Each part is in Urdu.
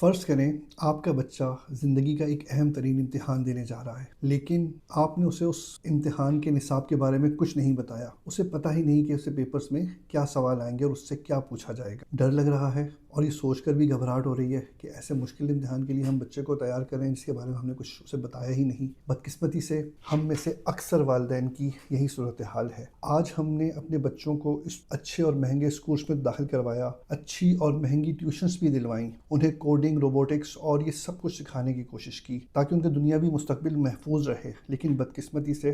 فرض کریں آپ کا بچہ زندگی کا ایک اہم ترین امتحان دینے جا رہا ہے، لیکن آپ نے اسے اس امتحان کے نصاب کے بارے میں کچھ نہیں بتایا۔ اسے پتہ ہی نہیں کہ اسے پیپرز میں کیا سوال آئیں گے اور اس سے کیا پوچھا جائے گا۔ ڈر لگ رہا ہے اور یہ سوچ کر بھی گھبراہٹ ہو رہی ہے کہ ایسے مشکل امتحان کے لیے ہم بچے کو تیار کریں جس کے بارے میں ہم نے کچھ اسے بتایا ہی نہیں۔ بدقسمتی سے ہم میں سے اکثر والدین کی یہی صورتحال ہے۔ آج ہم نے اپنے بچوں کو اس اچھے اور مہنگے اسکولز میں داخل کروایا، اچھی اور مہنگی ٹیوشنز بھی دلوائیں، انہیں کوڈنگ، روبوٹکس اور یہ سب کچھ سکھانے کی کوشش کی تاکہ ان کا دنیاوی مستقبل محفوظ رہے، لیکن بدقسمتی سے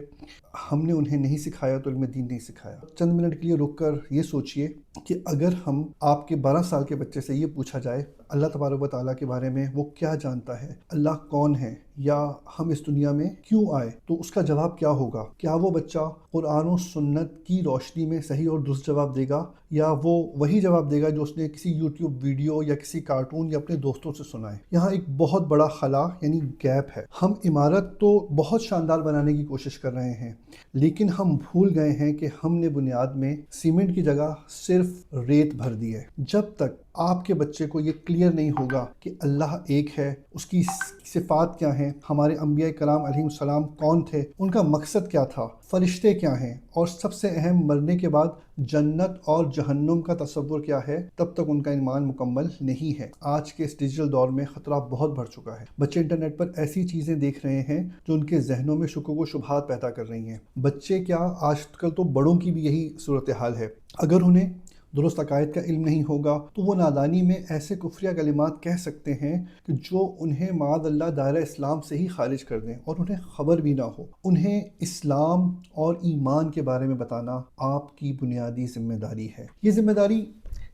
ہم نے انہیں نہیں سکھایا تو علم دین نہیں سکھایا۔ چند منٹ کے لیے رک کر یہ سوچئے کہ اگر ہم آپ کے 12 سال کے بچے سے یہ پوچھا جائے اللہ تبارک و تعالیٰ کے بارے میں وہ کیا جانتا ہے، اللہ کون ہے، یا ہم اس دنیا میں کیوں آئے، تو اس کا جواب کیا ہوگا؟ کیا وہ بچہ قرآن و سنت کی روشنی میں صحیح اور درست جواب دے گا، یا وہ وہی جواب دے گا جو اس نے کسی یوٹیوب ویڈیو یا کسی کارٹون یا اپنے دوستوں سے سنا ہے؟ یہاں ایک بہت بڑا خلا یعنی گیپ ہے۔ ہم عمارت تو بہت شاندار بنانے کی کوشش کر رہے ہیں، لیکن ہم بھول گئے ہیں کہ ہم نے بنیاد میں سیمنٹ کی جگہ صرف ریت بھر دی ہے۔ جب تک آپ کے بچے کو یہ کلیئر نہیں ہوگا کہ اللہ ایک ہے، اس کی صفات کیا ہیں، ہمارے انبیاء کرام علیہ السلام کون تھے، ان کا مقصد کیا تھا، فرشتے کیا ہیں، اور سب سے اہم مرنے کے بعد جنت اور جہنم کا تصور کیا ہے، تب تک ان کا ایمان مکمل نہیں ہے۔ آج کے اس ڈیجیٹل دور میں خطرہ بہت بڑھ چکا ہے۔ بچے انٹرنیٹ پر ایسی چیزیں دیکھ رہے ہیں جو ان کے ذہنوں میں شکوک و شبہات پیدا کر رہی ہیں۔ بچے کیا، آج کل تو بڑوں کی بھی یہی صورتحال ہے۔ اگر انہیں درست عقائد کا علم نہیں ہوگا تو وہ نادانی میں ایسے کفریہ کلمات کہہ سکتے ہیں کہ جو انہیں معاذ اللہ دائرہ اسلام سے ہی خارج کر دیں اور انہیں خبر بھی نہ ہو۔ انہیں اسلام اور ایمان کے بارے میں بتانا آپ کی بنیادی ذمہ داری ہے۔ یہ ذمہ داری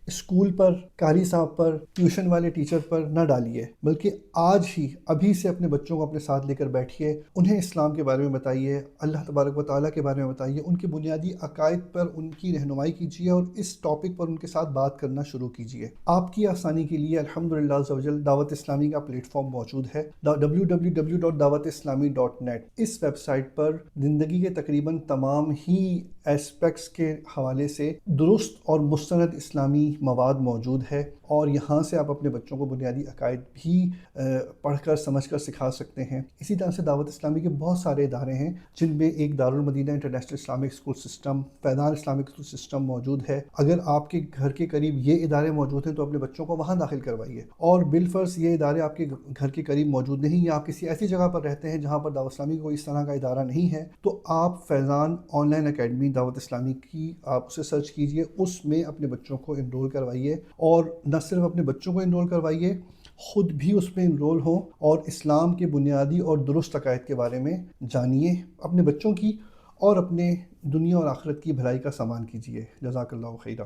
اسکول پر، قاری صاحب پر، ٹیوشن والے ٹیچر پر نہ ڈالیے، بلکہ آج ہی ابھی سے اپنے بچوں کو اپنے ساتھ لے کر بیٹھیے، انہیں اسلام کے بارے میں بتائیے، اللہ تبارک و تعالیٰ کے بارے میں بتائیے، ان کے بنیادی عقائد پر ان کی رہنمائی کیجیے اور اس ٹاپک پر ان کے ساتھ بات کرنا شروع کیجیے۔ آپ کی آسانی کے لیے الحمدللہ عز و جل دعوت اسلامی کا پلیٹ فارم موجود ہے، www.dawatIslami.net۔ اس ویب سائٹ پر زندگی کے تقریباً تمام ہی ایسپیکٹس کے حوالے سے درست اور مستند اسلامی مواد موجود ہے، اور یہاں سے آپ اپنے بچوں کو بنیادی عقائد بھی پڑھ کر سمجھ کر سکھا سکتے ہیں۔ اسی طرح سے دعوت اسلامی کے بہت سارے ادارے ہیں، جن میں ایک Darul Madinah international Islamic school system, Faizan Islamic school system موجود ہے۔ اگر آپ کے گھر کے قریب یہ ادارے موجود ہیں تو اپنے بچوں کو وہاں داخل کروائیے، اور بالفرض یہ ادارے آپ کے گھر کے قریب موجود نہیں، یا آپ کسی ایسی جگہ پر رہتے ہیں جہاں پر دعوت اسلامی کوئی اس طرح کا ادارہ نہیں ہے، تو آپ فیضان آن لائن اکیڈمی دعوت اسلامی کی آپ اسے سرچ کیجئے، اس میں اپنے بچوں کو انرول کروائیے، اور نہ صرف اپنے بچوں کو انرول کروائیے، خود بھی اس میں انرول ہوں اور اسلام کے بنیادی اور درست عقائد کے بارے میں جانیے، اپنے بچوں کی اور اپنے دنیا اور آخرت کی بھلائی کا سامان کیجیے۔ جزاک اللہ خیرہ۔